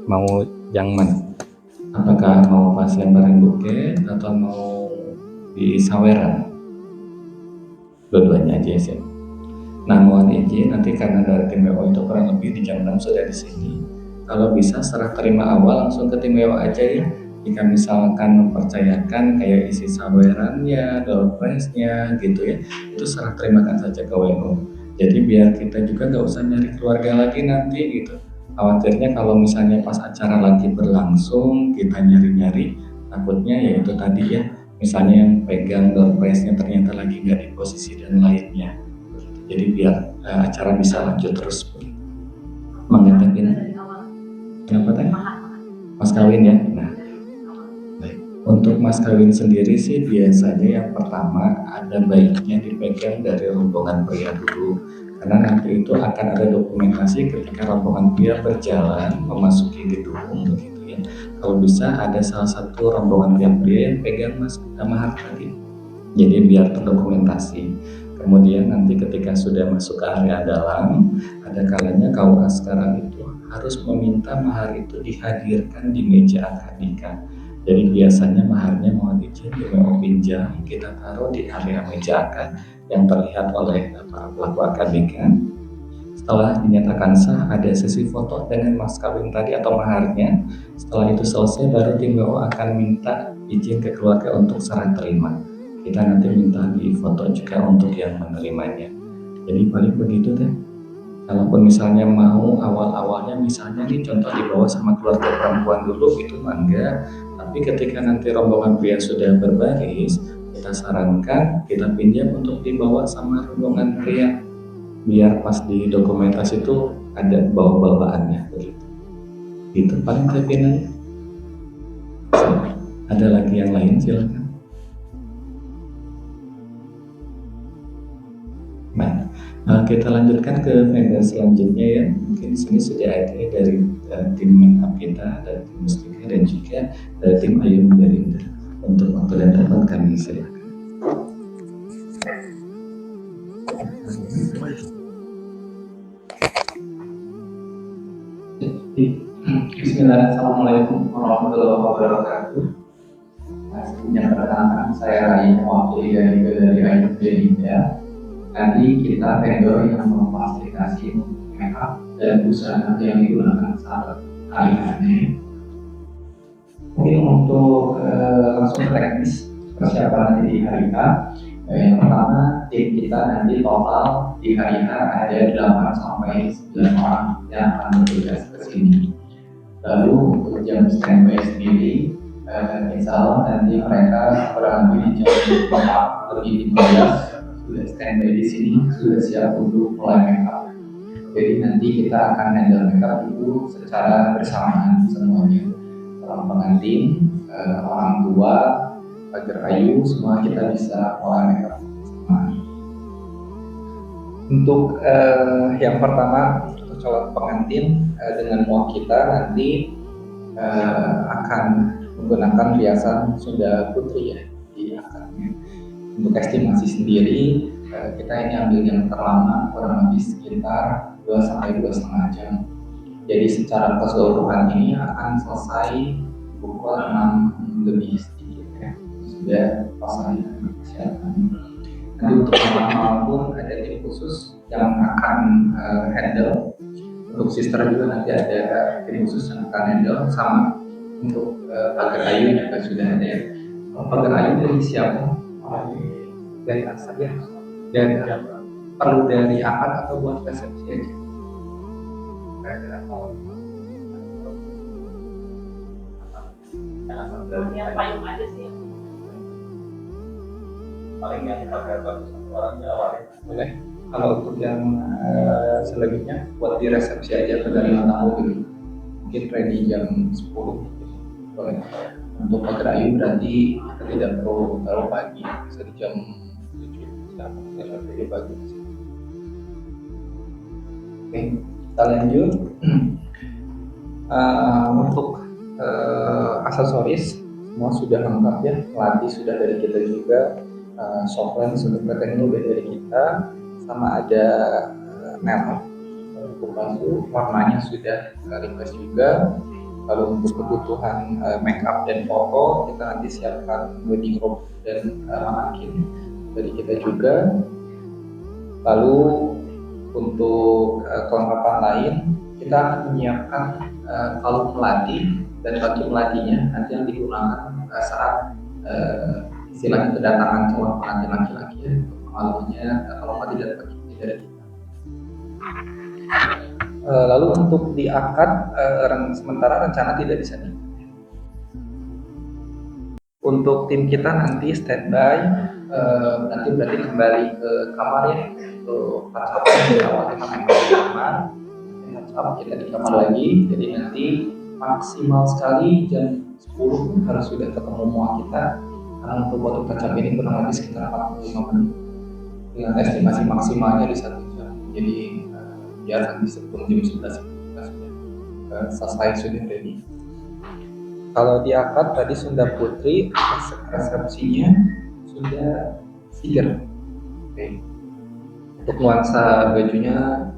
S1: Mau yang mana? Apakah mau pas lemparan buket atau mau di saweran? Dua-duanya aja sih. Nah, mohon izin nanti karena dari tim WO itu kurang lebih di jam 6 sudah di sini. Kalau bisa serah terima awal langsung ke tim WO aja ya. Jika misalkan mempercayakan kayak isi sawerannya, door prize-nya gitu ya, itu serah terimakan saja ke WO. Jadi biar kita juga nggak usah nyari keluarga lagi nanti gitu. Khawatirnya kalau misalnya pas acara lagi berlangsung kita nyari-nyari, takutnya ya itu tadi ya, misalnya yang pegang door prize-nya ternyata lagi nggak di posisi dan lainnya. Jadi biar acara bisa lanjut terus. Mengatakan kenapa teh? Mas kawin ya. Nah, baik. Untuk mas kawin sendiri sih biasanya yang pertama ada baiknya dipegang dari rombongan pria dulu, karena nanti itu akan ada dokumentasi ketika rombongan pria berjalan memasuki gedung begitu ya. Kalau bisa ada salah satu rombongan pria yang pegang mas mahar tadi. Jadi biar terdokumentasi. Kemudian nanti ketika sudah masuk ke area dalam, ada kalanya KUA sekarang itu harus meminta mahar itu dihadirkan di meja akad nikah. Jadi biasanya maharnya mohon izin di WO pinjam kita taruh di area meja akad yang terlihat oleh para pelaku akad nikah. Setelah dinyatakan sah, ada sesi foto dengan mas kawin tadi atau maharnya. Setelah itu selesai, baru tim WO akan minta izin ke keluarga untuk serah terima. Kita nanti minta di foto juga untuk yang menerimanya. Jadi paling begitu deh. Kalaupun misalnya mau awal-awalnya misalnya nih contoh dibawa sama keluarga perempuan dulu itu enggak. Tapi ketika nanti rombongan pria sudah berbaris, kita sarankan kita pinjam untuk dibawa sama rombongan pria biar pas di dokumentasi itu ada bawa-bawaannya begitu. Itu paling kepinannya. Ada lagi yang lain silakan. Nah, kita lanjutkan ke vendor selanjutnya ya. Mungkin di sini sudah ada dari tim makeup kita, dari tim mustika dan juga dari tim Ayu Merinda. Untuk waktu dan tempat kami silakan.
S3: Bismillah, Assalamualaikum warahmatullahi wabarakatuh. Yang pertama saya Rai, mewakili dari Ayu Merinda. Nanti kita vendor yang memfasilitasi makeup dan busana yang digunakan saat hari ini. Mungkin untuk langsung teknis persiapan nanti di hari H. Yang pertama tim kita nanti total di hari H ada 8 sampai 9 orang yang akan bertugas ke sini. Lalu untuk jam standby sendiri, insya Allah nanti mereka kurang lebih jam 4 lebih 15 sudah standby di sini, sudah siap untuk mulai makeup. Jadi nanti kita akan handle makeup itu secara bersamaan semuanya. Pengantin, orang tua, agar Ayu, semua kita bisa mulai makeup bersamaan. Untuk yang pertama untuk calon pengantin dengan mau kita nanti akan menggunakan riasan Sunda Putri ya di akadnya. Untuk estimasi sendiri kita ini ambil yang terlama kurang lebih sekitar 2 sampai 2,5 jam. Jadi secara keseluruhan ini akan selesai pukul 6 lebih sedikit ya. Sudah pasang persiapan. Nanti untuk malam pun ada tim khusus yang akan handle. Untuk sister juga nanti ada tim khusus yang akan handle sama. Untuk pagar Ayu juga sudah ada ya. Pagar Ayu dari siapa? Dari asal ya. Dan perlu dari akad atau buat resepsi aja.
S2: Yang payung aja sih.
S3: Paling yang pakai bagus orang Jawa ya. Boleh. Kalau untuk yang selanjutnya buat di resepsi aja penerima tamu gitu. Mungkin ready jam 10 gitu. Boleh. Untuk pagar Ayu berarti kita tidak perlu terlalu pagi, bisa di jam 7 sampai pagi. Oke, kita lanjut. Untuk aksesoris semua sudah lengkap ya, melati sudah dari kita juga, softline sudah teknologi dari kita, sama ada nail untuk palsu warnanya sudah request juga. Lalu untuk kebutuhan makeup dan foto kita nanti siapkan wedding robe dan mannequin dari kita juga. Lalu untuk kelengkapan lain kita akan menyiapkan kalung melati dan baju melatinya nanti yang digunakan saat istilahnya kedatangan calon pengantin laki-laki ya. Kalungnya kalau tidak bagi dari kita. Lalu untuk di akad sementara rencana tidak bisa nih. Untuk tim kita nanti standby, nanti berarti kembali ke kamar ya untuk WhatsApp di kamar. WhatsApp kita di kamar lagi, jadi nanti maksimal sekali jam 10 harus sudah ketemu semua kita. Karena untuk waktu kecap ini kurang lebih sekitar 45 menit. Dengan estimasi maksimalnya di 1 jam. Jadi biar nanti sebelum jam 11 kita sudah selesai, sudah ready. Kalau di akad tadi Sunda Putri, resepsinya sudah siger. Oke. Untuk nuansa bajunya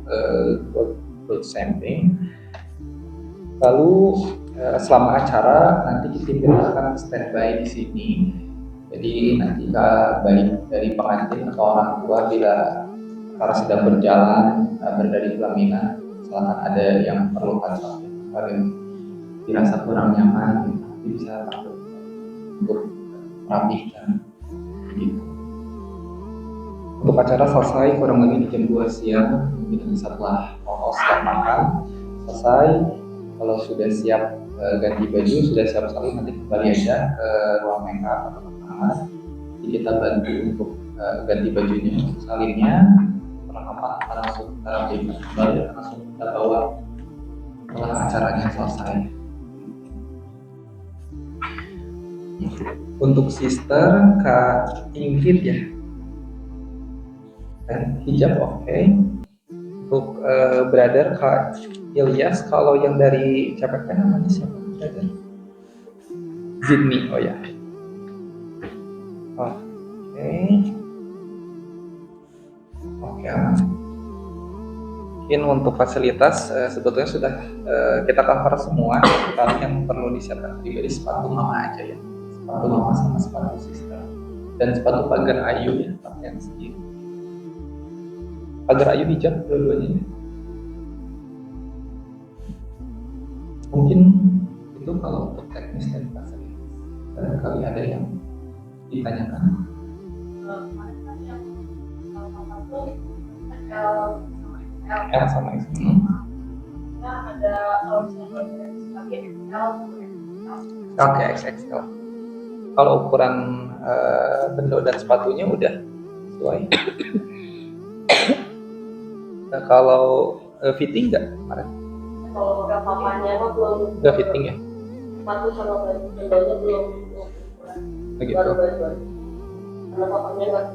S3: gold samping. Lalu selama acara nanti tim kita akan standby di sini. Jadi nanti baik dari pengantin atau orang tua bila acara sedang berjalan berada di pelaminan, misalkan ada yang perlu kacau, ada yang dirasa kurang nyaman, nanti bisa langsung untuk merapikan. Gitu. Untuk acara selesai kurang lebih di jam 2 siang, mungkin setelah setelah makan selesai. Kalau sudah siap ganti baju, sudah siap sekali, nanti kembali aja ke ruang makeup atau kamar. Jadi kita bantu untuk ganti bajunya, salinnya, perlengkapan akan langsung kita rapikan kembali dan langsung kita bawa setelah acaranya selesai. Untuk sister Kak Ingrid ya, dan hijab oke. Untuk brother Kak Ilyas, kalau yang dari CPP namanya siapa? Brother Zidni, oh ya. Oke, aman. Mungkin untuk fasilitas sebetulnya sudah kita cover semua. Kalau yang perlu disiapkan pribadi sepatu mama aja ya, sepatu mama sama sepatu sister, dan sepatu pagar Ayu ya, pakaian sendiri. Pagar Ayu hijab dua-duanya. Mungkin itu kalau untuk teknis dan fasilitas. Barangkali ada yang ditanyakan. L sama X.
S2: Ada kalau misalnya lagi XL
S3: Oke, XXL. Kalau ukuran bendo dan sepatunya udah sesuai. Nah, kalau fitting nggak kemarin?
S2: Kalau papanya mah belum.
S3: Nggak fitting ya?
S2: Sepatu sama bandonya belum.
S3: Begitu.
S2: Baru. Karena papanya nggak.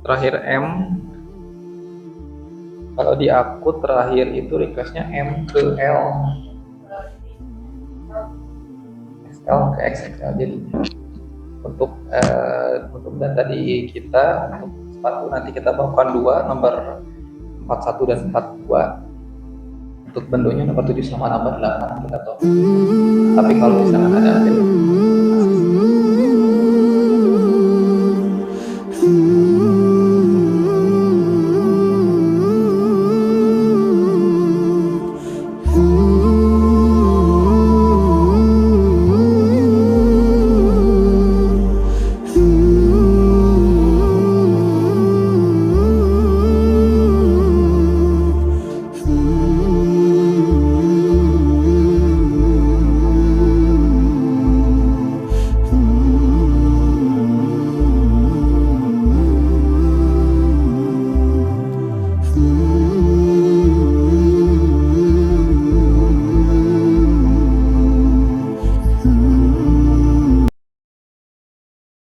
S3: Terakhir M. Kalau di aku terakhir itu requestnya M ke L, XL ke XXL jadi. Untuk dan tadi kita untuk sepatu nanti kita bawakan dua, nomor 41 dan 42. Untuk bendonya nomor 7 sama nomor 8 kita tahu. Tapi kalau misalkan ada